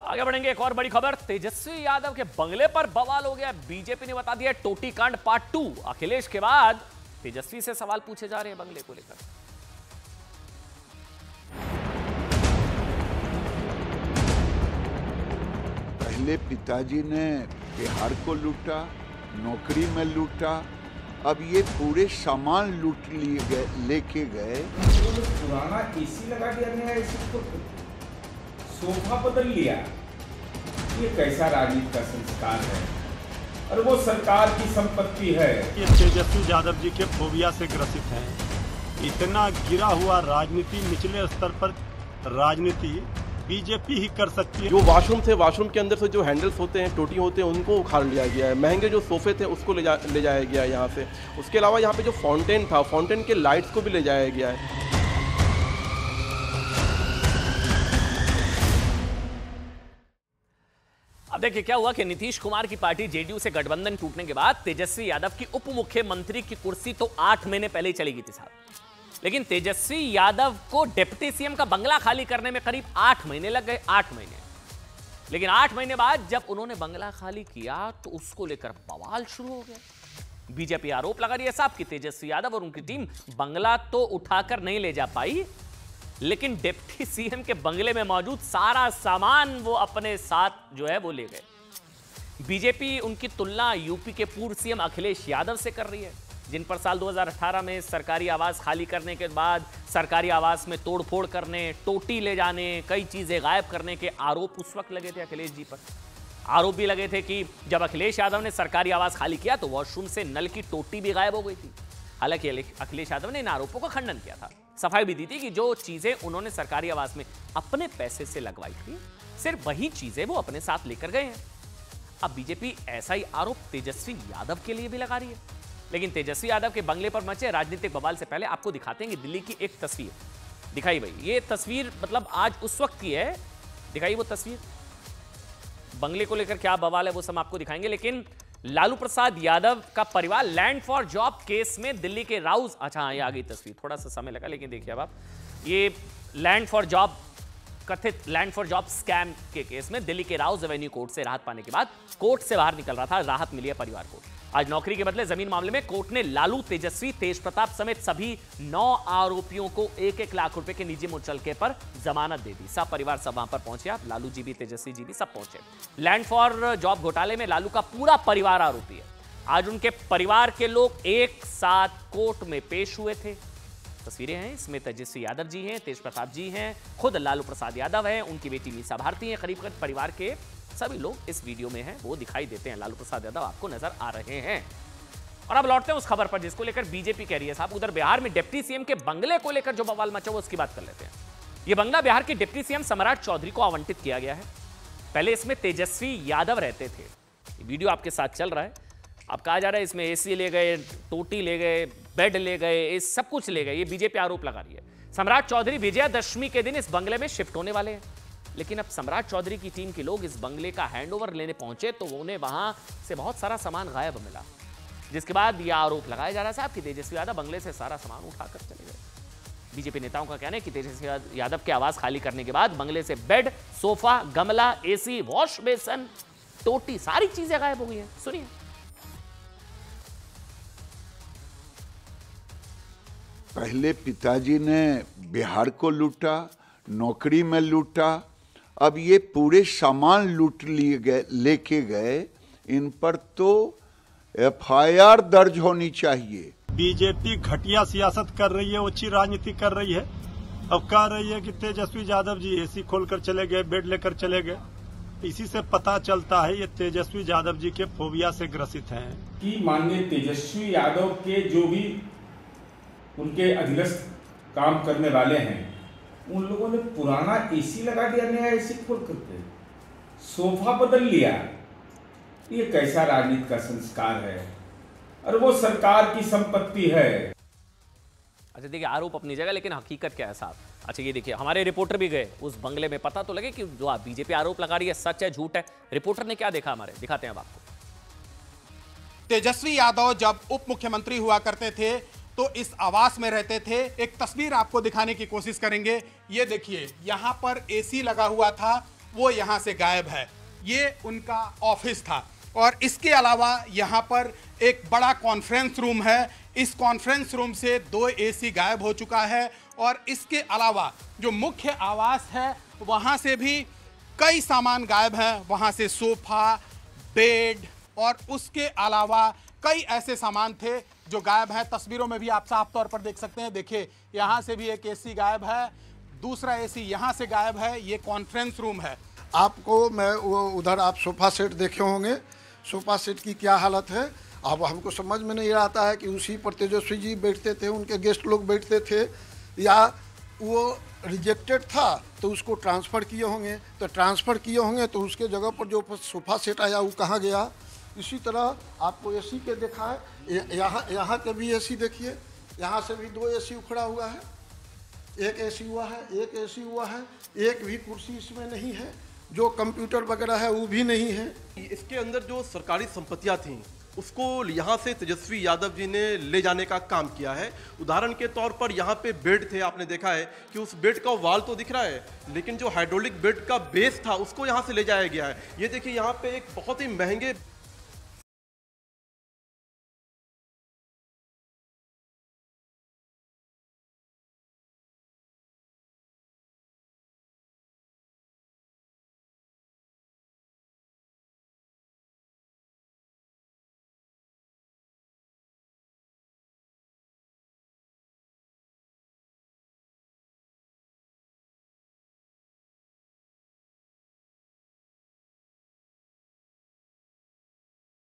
आगे बढ़ेंगे। एक और बड़ी खबर, तेजस्वी यादव के बंगले पर बवाल हो गया। बीजेपी ने बता दिया टोटी कांड पार्ट 2। अखिलेश के बाद तेजस्वी से सवाल पूछे जा रहे हैं बंगले को लेकर। पहले पिताजी ने बिहार को लूटा, नौकरी में लूटा, अब ये पूरे सामान लूट लिए गए, लेके गए। पुराना एसी लगा दिया गया, एसी को सोफा बदल लिया। ये कैसा राजनीति का संस्कार है? और वो सरकार की संपत्ति है। ये तेजस्वी यादव जी के फोबिया से ग्रसित हैं। इतना गिरा हुआ राजनीति, निचले स्तर पर राजनीति बीजेपी ही कर सकती है। जो वाशरूम थे, वाशरूम के अंदर से जो हैंडल्स होते हैं, टोटी होते हैं, उनको उखाड़ लिया गया है। महंगे जो सोफे थे उसको ले जाया गया है यहाँ से। उसके अलावा यहाँ पे जो फाउंटेन था, फाउंटेन के लाइट्स को भी ले जाया गया है। अब देखिए क्या हुआ कि नीतीश कुमार की पार्टी जेडीयू से गठबंधन टूटने के बाद तेजस्वी यादव की उप मुख्यमंत्री की कुर्सी तो 8 महीने पहले ही चली गई थी साहब। लेकिन तेजस्वी यादव को डिप्टी सीएम का बंगला खाली करने में करीब 8 महीने लग गए। 8 महीने। लेकिन 8 महीने बाद जब उन्होंने बंगला खाली किया तो उसको लेकर बवाल शुरू हो गया। बीजेपी आरोप लगा रही है साहब कि तेजस्वी यादव और उनकी टीम बंगला तो उठाकर नहीं ले जा पाई, लेकिन डिप्टी सीएम के बंगले में मौजूद सारा सामान वो अपने साथ जो है वो ले गए। बीजेपी उनकी तुलना यूपी के पूर्व सीएम अखिलेश यादव से कर रही है, जिन पर साल 2018 में सरकारी आवास खाली करने के बाद सरकारी आवास में तोड़फोड़ करने, टोटी ले जाने, कई चीजें गायब करने के आरोप उस वक्त लगे थे अखिलेश जी पर। आरोप भी लगे थे कि जब अखिलेश यादव ने सरकारी आवास खाली किया तो वॉशरूम से नल की टोटी भी गायब हो गई थी। हालांकि अखिलेश यादव ने इन आरोपों का खंडन किया था, सफाई भी दी थी कि जो चीजें उन्होंने सरकारी आवास में अपने पैसे से लगवाई थी, सिर्फ वही चीजें वो अपने साथ लेकर गए हैं। अब बीजेपी ऐसा ही आरोप तेजस्वी यादव के लिए भी लगा रही है। लेकिन तेजस्वी यादव के बंगले पर मचे राजनीतिक बवाल से पहले आपको दिखाते हैं कि दिल्ली की एक तस्वीर दिखाई भाई। ये तस्वीर मतलब आज उस वक्त की है, दिखाई वो तस्वीर। बंगले को लेकर क्या बवाल है वो सब आपको दिखाएंगे। लेकिन लालू प्रसाद यादव का परिवार लैंड फॉर जॉब केस में दिल्ली के राउज, अच्छा हाँ ये आ गई तस्वीर, थोड़ा सा समय लगा लेकिन देखिए अब आप, ये लैंड फॉर जॉब, कथित लैंड फॉर जॉब स्कैम के केस में दिल्ली के राउज एवेन्यू कोर्ट से राहत पाने के बाद कोर्ट से बाहर निकल रहा था, राहत मिली है परिवार को। आज नौकरी के बदले जमीन मामले में कोर्ट ने लालू, तेजस्वी, तेज प्रताप समेत सभी 9 आरोपियों को 1-1 लाख रुपए के निजी मुचलके पर जमानत दे दी। सब परिवार सब वहां पर पहुंचे, आप लालू जी भी, तेजस्वी जी भी सब पहुंचे। लैंड फॉर जॉब घोटाले में लालू का पूरा परिवार आरोपी है। आज उनके परिवार के लोग एक साथ कोर्ट में पेश हुए थे। तस्वीरें हैं, इसमें तेजस्वी यादव जी हैं, तेज प्रताप जी हैं, खुद लालू प्रसाद यादव हैं, उनकी बेटी मीसा भारती हैं। करीब करीब परिवार के सभी लोग इस वीडियो में हैं, वो दिखाई देते हैं। लालू प्रसाद यादव आपको नजर आ रहे हैं। और अब लौटते हैं उस खबर पर जिसको लेकर बीजेपी कह रही है साहब, उधर बिहार में डिप्टी सीएम के बंगले को लेकर जो बवाल मचा वो उसकी बात कर लेते हैं। यह बंगला बिहार के डिप्टी सीएम सम्राट चौधरी को आवंटित किया गया है। पहले इसमें तेजस्वी यादव रहते थे। वीडियो आपके साथ चल रहा है। अब कहा जा रहा है इसमें एसी ले गए, टोटी ले गए, बेड ले गए, ये सब कुछ ले गए। ये बीजेपी आरोप लगा रही है। सम्राट चौधरी विजयादशमी के दिन इस बंगले में शिफ्ट होने वाले हैं। लेकिन अब सम्राट चौधरी की टीम के लोग इस बंगले का हैंडओवर लेने पहुंचे तो उन्हें वहां से बहुत सारा सामान गायब मिला, जिसके बाद यह आरोप लगाया जा रहा है साहब कि तेजस्वी यादव बंगले से सारा सामान उठाकर चले गए। बीजेपी नेताओं का कहना है कि तेजस्वी यादव के आवास खाली करने के बाद बंगले से बेड, सोफा, गमला, एसी, वॉश बेसन, टोटी, सारी चीजें गायब हो गई हैं। सुनिए। पहले पिताजी ने बिहार को लूटा, नौकरी में लूटा, अब ये पूरे सामान लूट लिए गए, लेके गए। इन पर तो एफआईआर दर्ज होनी चाहिए। बीजेपी घटिया सियासत कर रही है, अच्छी राजनीति कर रही है। अब कह रही है कि तेजस्वी यादव जी एसी खोलकर चले गए, बेड लेकर चले गए। इसी से पता चलता है ये तेजस्वी यादव जी के फोबिया से ग्रसित हैं। कि माननीय तेजस्वी यादव के जो भी उनके अधीनस्थ काम करने वाले हैं, उन लोगों ने पुराना एसी लगा दिया, नया एसी खोल करके सोफा बदल लिया। ये कैसा राजनीति का संस्कार है? और वो सरकार की संपत्ति है। अच्छा देखिए, आरोप अपनी जगह, लेकिन हकीकत क्या है साहब? अच्छा ये देखिए, हमारे रिपोर्टर भी गए उस बंगले में, पता तो लगे कि जो आप बीजेपी आरोप लगा रही है सच है झूठ है। रिपोर्टर ने क्या देखा हमारे, दिखाते हैं अब आपको। तेजस्वी यादव जब उप मुख्यमंत्री हुआ करते थे तो इस आवास में रहते थे। एक तस्वीर आपको दिखाने की कोशिश करेंगे। ये देखिए, यहाँ पर एसी लगा हुआ था वो यहाँ से गायब है। ये उनका ऑफिस था और इसके अलावा यहाँ पर एक बड़ा कॉन्फ्रेंस रूम है। इस कॉन्फ्रेंस रूम से 2 एसी गायब हो चुका है और इसके अलावा जो मुख्य आवास है वहाँ से भी कई सामान गायब हैं। वहाँ से सोफा, बेड और उसके अलावा कई ऐसे सामान थे जो गायब हैं। तस्वीरों में भी आप साफ तौर पर देख सकते हैं। देखिए, यहाँ से भी एक एसी गायब है, दूसरा एसी यहाँ से गायब है। ये कॉन्फ्रेंस रूम है। आपको मैं वो उधर आप सोफा सेट देखे होंगे, सोफा सेट की क्या हालत है। अब हमको समझ में नहीं आता है कि उसी पर तेजस्वी जी बैठते थे, उनके गेस्ट लोग बैठते थे, या वो रिजेक्टेड था तो उसको ट्रांसफ़र किए होंगे। तो ट्रांसफ़र किए होंगे तो उसके जगह पर जो सोफ़ा सेट आया वो कहाँ गया। इसी तरह आपको एसी के देखा है, यहाँ के भी एसी देखिए, यहाँ से भी 2 एसी उखड़ा हुआ है, एक एसी हुआ है, एक एसी हुआ है, एक भी कुर्सी इसमें नहीं है, जो कंप्यूटर वगैरह है वो भी नहीं है। इसके अंदर जो सरकारी संपत्तियां थीं उसको यहाँ से तेजस्वी यादव जी ने ले जाने का काम किया है। उदाहरण के तौर पर यहाँ पे बेड थे, आपने देखा है कि उस बेड का वाल तो दिख रहा है, लेकिन जो हाइड्रोलिक बेड का बेस था उसको यहाँ से ले जाया गया है। ये देखिए, यहाँ पे एक बहुत ही महंगे